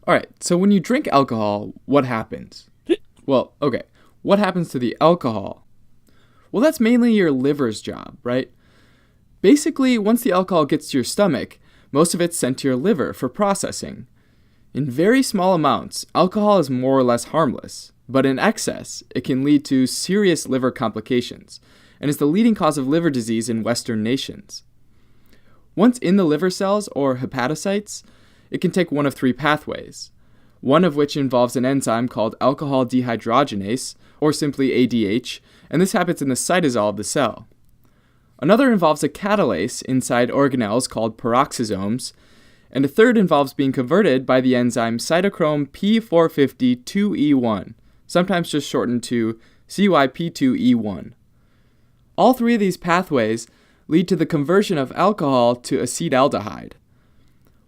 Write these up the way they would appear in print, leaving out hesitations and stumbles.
Alright, so when you drink alcohol, what happens? Well, okay, what happens to the alcohol? Well, that's mainly your liver's job, right? Basically, once the alcohol gets to your stomach, most of it's sent to your liver for processing. In very small amounts, alcohol is more or less harmless, but in excess, it can lead to serious liver complications and is the leading cause of liver disease in Western nations. Once in the liver cells, or hepatocytes, it can take one of three pathways, one of which involves an enzyme called alcohol dehydrogenase, or simply ADH, and this happens in the cytosol of the cell. Another involves a catalase inside organelles called peroxisomes, and a third involves being converted by the enzyme cytochrome P450-2E1, sometimes just shortened to CYP2E1. All three of these pathways lead to the conversion of alcohol to acetaldehyde.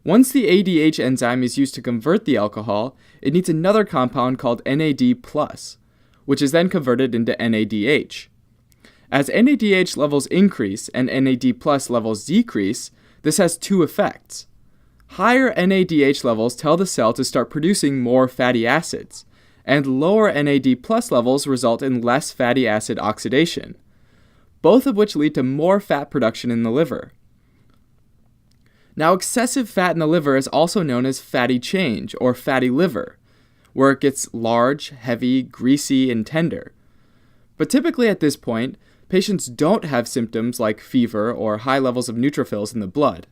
Once the ADH enzyme is used to convert the alcohol, it needs another compound called NAD+, which is then converted into NADH. As NADH levels increase and NAD+ levels decrease, this has two effects. Higher NADH levels tell the cell to start producing more fatty acids, and lower NAD+ levels result in less fatty acid oxidation, both of which lead to more fat production in the liver. Now, excessive fat in the liver is also known as fatty change, or fatty liver, where it gets large, heavy, greasy, and tender. But typically at this point, patients don't have symptoms like fever or high levels of neutrophils in the blood.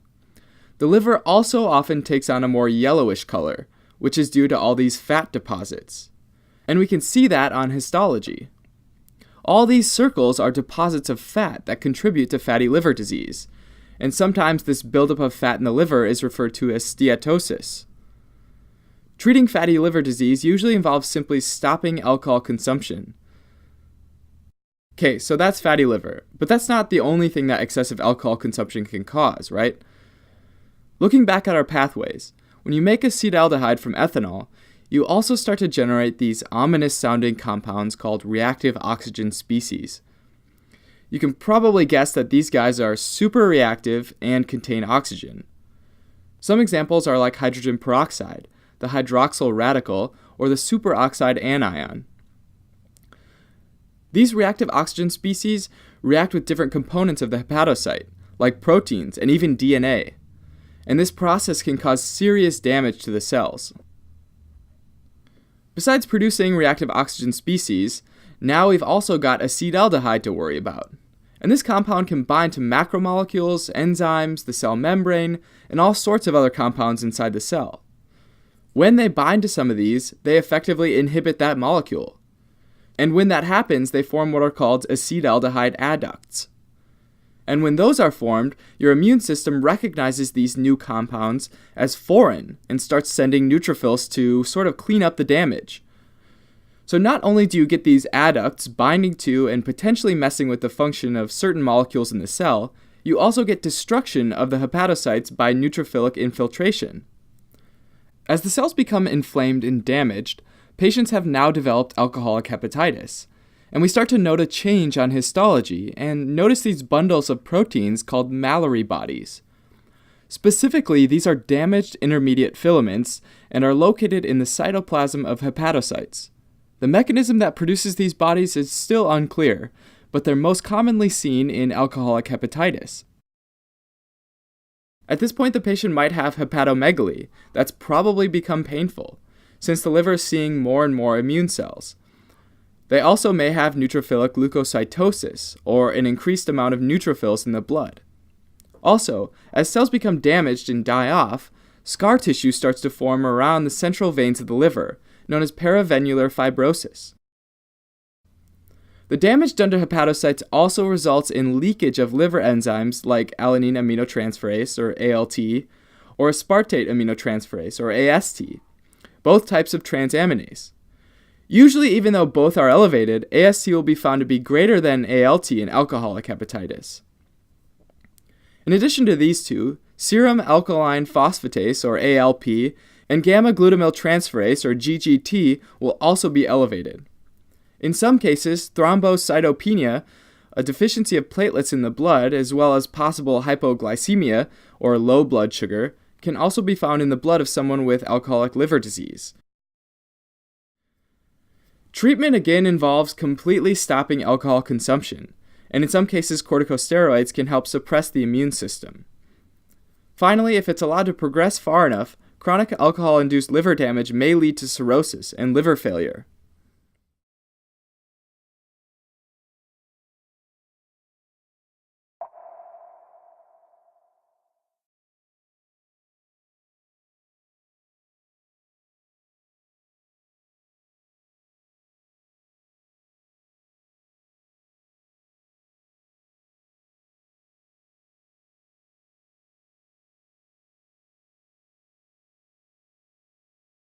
The liver also often takes on a more yellowish color, which is due to all these fat deposits. And we can see that on histology. All these circles are deposits of fat that contribute to fatty liver disease, and sometimes this buildup of fat in the liver is referred to as steatosis. Treating fatty liver disease usually involves simply stopping alcohol consumption. Okay, so that's fatty liver, but that's not the only thing that excessive alcohol consumption can cause, right? Looking back at our pathways, when you make acetaldehyde from ethanol, you also start to generate these ominous-sounding compounds called reactive oxygen species. You can probably guess that these guys are super reactive and contain oxygen. Some examples are like hydrogen peroxide, the hydroxyl radical, or the superoxide anion. These reactive oxygen species react with different components of the hepatocyte, like proteins and even DNA, and this process can cause serious damage to the cells. Besides producing reactive oxygen species, now we've also got acetaldehyde to worry about. And this compound can bind to macromolecules, enzymes, the cell membrane, and all sorts of other compounds inside the cell. When they bind to some of these, they effectively inhibit that molecule. And when that happens, they form what are called acetaldehyde adducts. And when those are formed, your immune system recognizes these new compounds as foreign and starts sending neutrophils to sort of clean up the damage. So not only do you get these adducts binding to and potentially messing with the function of certain molecules in the cell, you also get destruction of the hepatocytes by neutrophilic infiltration. As the cells become inflamed and damaged, patients have now developed alcoholic hepatitis, and we start to note a change on histology and notice these bundles of proteins called Mallory bodies. Specifically, these are damaged intermediate filaments and are located in the cytoplasm of hepatocytes. The mechanism that produces these bodies is still unclear, but they're most commonly seen in alcoholic hepatitis. At this point, the patient might have hepatomegaly that's probably become painful, since the liver is seeing more and more immune cells. They also may have neutrophilic leukocytosis, or an increased amount of neutrophils in the blood. Also, as cells become damaged and die off, scar tissue starts to form around the central veins of the liver, known as paravenular fibrosis. The damage done to hepatocytes also results in leakage of liver enzymes like alanine aminotransferase, or ALT, or aspartate aminotransferase, or AST, both types of transaminase. Usually, even though both are elevated, AST will be found to be greater than ALT in alcoholic hepatitis. In addition to these two, serum alkaline phosphatase, or ALP, and gamma-glutamyl-transferase, or GGT, will also be elevated. In some cases, thrombocytopenia, a deficiency of platelets in the blood, as well as possible hypoglycemia, or low blood sugar, can also be found in the blood of someone with alcoholic liver disease. Treatment again involves completely stopping alcohol consumption, and in some cases corticosteroids can help suppress the immune system. Finally, if it's allowed to progress far enough, chronic alcohol-induced liver damage may lead to cirrhosis and liver failure.